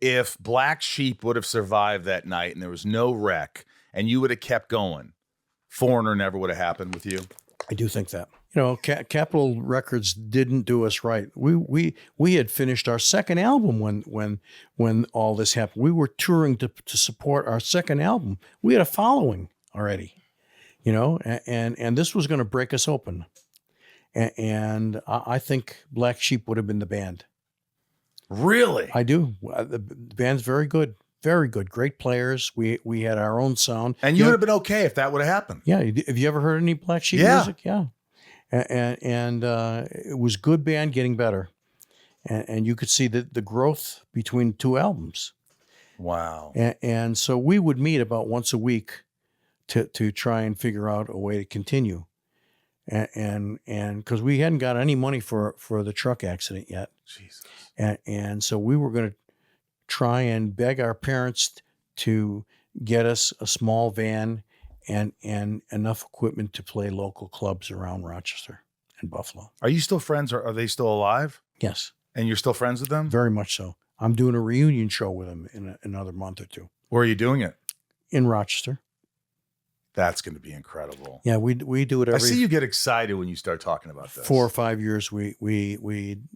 if Black Sheep would have survived that night and there was no wreck and you would have kept going, Foreigner never would have happened with you? I do think that. You know, Capitol Records didn't do us right. We had finished our second album when all this happened. We were touring to support our second album. We had a following already, you know, and this was going to break us open. And I think Black Sheep would have been the band. Really? I do. The band's very good. Very good. Great players. We had our own sound. And you would have been okay if that would have happened. Yeah. Have you ever heard any Black Sheep music? Yeah. And it was good band getting better. And you could see the growth between two albums. Wow. And so we would meet about once a week to try and figure out a way to continue. And because we hadn't got any money for the truck accident yet. Jesus. And so we were going to try and beg our parents to get us a small van and enough equipment to play local clubs around Rochester and Buffalo. Are you still friends, or are they still alive? Yes. And you're still friends with them? Very much so. I'm doing a reunion show with them in another month or two. Where are you doing it? In Rochester. That's going to be incredible. Yeah, we do it every. I see you get excited when you start talking about this. 4 or 5 years we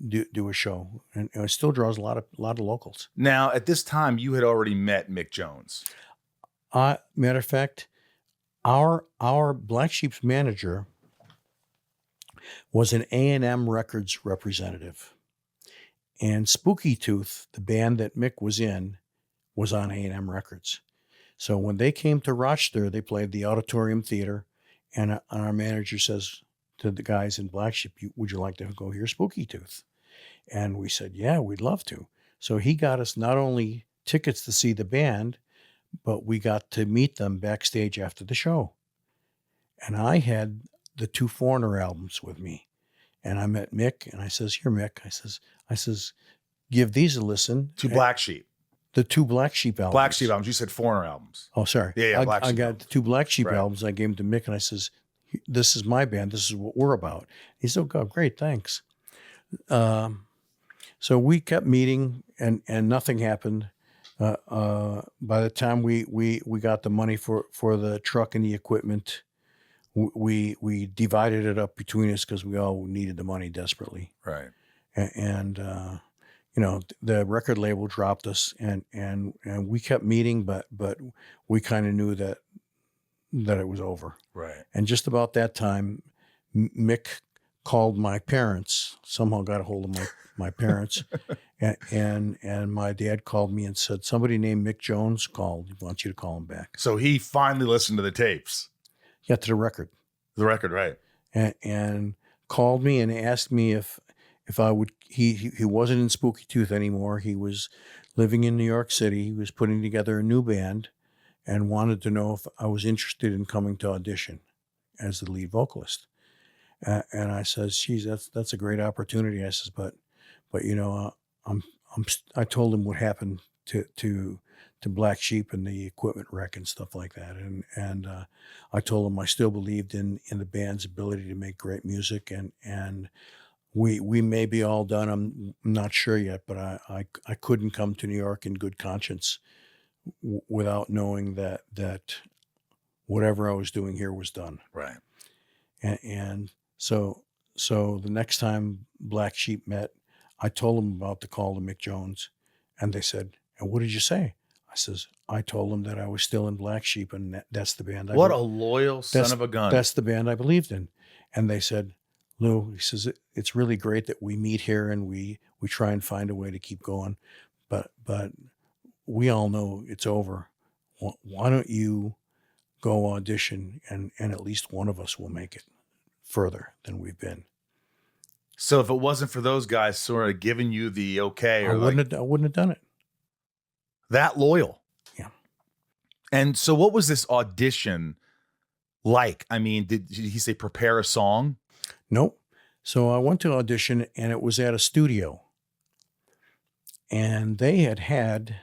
do a show, and it still draws a lot of locals. Now, at this time, you had already met Mick Jones. Matter of fact, our Black Sheep's manager was an A&M Records representative, and Spooky Tooth, the band that Mick was in, was on A&M Records. So when they came to Rochester, they played the Auditorium Theater, and our manager says to the guys in Black Sheep, would you like to go hear Spooky Tooth? And we said, yeah, we'd love to. So he got us not only tickets to see the band, but we got to meet them backstage after the show. And I had the 2 Foreigner albums with me. And I met Mick, and I says, here, Mick, I says, give these a listen. To Black Sheep. The 2 Black Sheep albums. Black Sheep albums. You said Foreigner albums. Oh, sorry. Yeah, Black Sheep. I got the 2 Black Sheep albums. I gave them to Mick, and I says, this is my band. This is what we're about. He said, oh, great, thanks. So we kept meeting, and nothing happened. By the time we got the money for the truck and the equipment, we divided it up between us because we all needed the money desperately. Right. And you know, the record label dropped us, and we kept meeting, but we kind of knew that it was over. Right. And just about that time, Mick called my parents, somehow got a hold of my parents, and my dad called me and said, somebody named Mick Jones called. He wants you to call him back. So he finally listened to the tapes. Yeah, to the record. The record, right. And called me and asked me if I would, he wasn't in Spooky Tooth anymore. He was living in New York City. He was putting together a new band and wanted to know if I was interested in coming to audition as the lead vocalist. And I says, geez, that's a great opportunity. I says, but you know, I told him what happened to Black Sheep and the equipment wreck and stuff like that. And I told him I still believed in the band's ability to make great music, and we may be all done. I'm not sure yet, but I couldn't come to New York in good conscience without knowing that whatever I was doing here was done. Right. And so the next time Black Sheep met, I told them about the call to Mick Jones, and they said, and what did you say? I says, I told them that I was still in Black Sheep, and that's the band. What a loyal son of a gun. That's the band I believed in. And they said, Lou, he says, it's really great that we meet here and we try and find a way to keep going. But we all know it's over. Why don't you go audition and at least one of us will make it further than we've been. So if it wasn't for those guys sort of giving you the okay, I wouldn't have done it. That loyal. Yeah. And so what was this audition like? I mean, did he say prepare a song? Nope. So I went to audition, and it was at a studio. And they had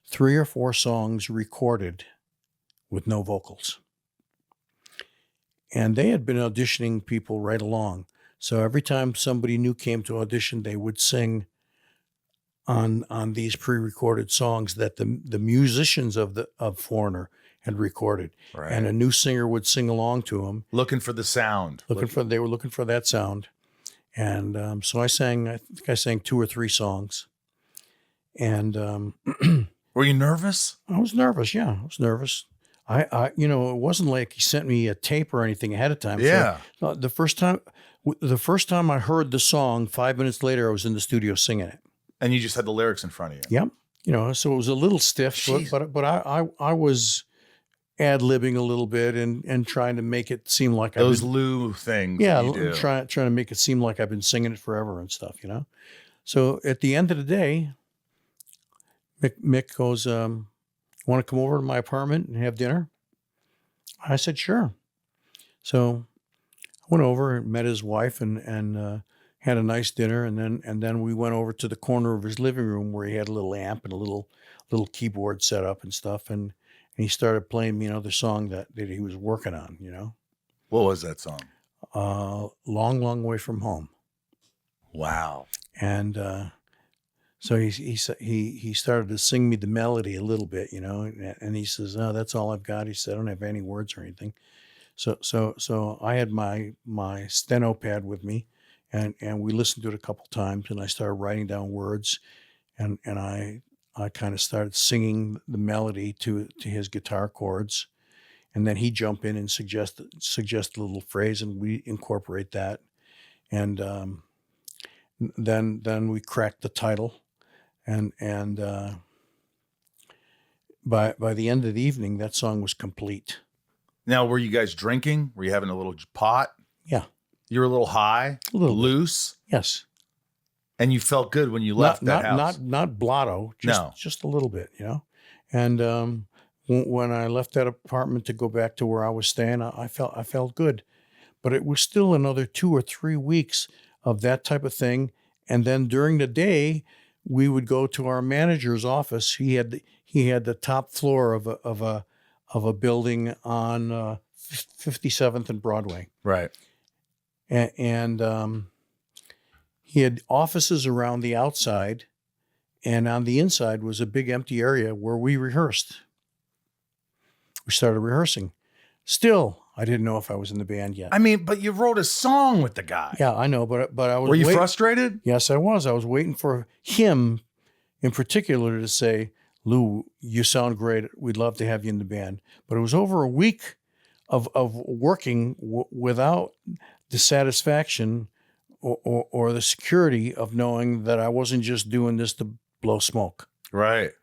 3 or 4 songs recorded with no vocals. And they had been auditioning people right along. So every time somebody new came to audition, they would sing on these pre-recorded songs that the musicians of Foreigner had recorded, Right. and a new singer would sing along to them, Looking for the sound. they were looking for that sound, and so I think I sang 2 or 3 songs, and Were you nervous? I was nervous. Yeah, I was nervous. I it wasn't like he sent me a tape or anything ahead of time. Yeah. So, the first time I heard the song, 5 minutes later, I was in the studio singing it. And you just had the lyrics in front of you. Yep. So it was a little stiff, Jeez. but I was ad-libbing a little bit and trying to make it seem like Those Lou things. yeah, you do. trying to make it seem like I've been singing it forever and stuff, So at the end of the day, Mick goes, "Want to come over to my apartment and have dinner?" I said, "Sure." So I went over and met his wife and had a nice dinner, and then we went over to the corner of his living room where he had a little amp and a little keyboard set up and stuff, and he started playing the song that he was working on, What was that song? "Long, Long Way from Home." Wow. And so he started to sing me the melody a little bit, and he says, "Oh, that's all I've got." He said, "I don't have any words or anything." So I had my steno pad with me, and we listened to it a couple times, and I started writing down words, and I kind of started singing the melody to his guitar chords, and then he'd jump in and suggest a little phrase, and we incorporate that, and then we cracked the title, and by the end of the evening, that song was complete. Now, were you guys drinking? Were you having a little pot? Yeah. You were a little high? A little bit. Loose? Yes. And you felt good when you left that house? Not blotto, just a little bit, And when I left that apartment to go back to where I was staying, I felt good. But it was still another 2 or 3 weeks of that type of thing. And then during the day, we would go to our manager's office. He had the top floor of a building on 57th and Broadway. Right. And he had offices around the outside, and on the inside was a big empty area where we rehearsed. We started rehearsing. Still, I didn't know if I was in the band yet. I mean, but you wrote a song with the guy. Yeah, I know, but I was. Were you frustrated? Yes, I was. I was waiting for him, in particular, to say, "Lou, you sound great. We'd love to have you in the band." But it was over a week of working without the satisfaction or the security of knowing that I wasn't just doing this to blow smoke. Right.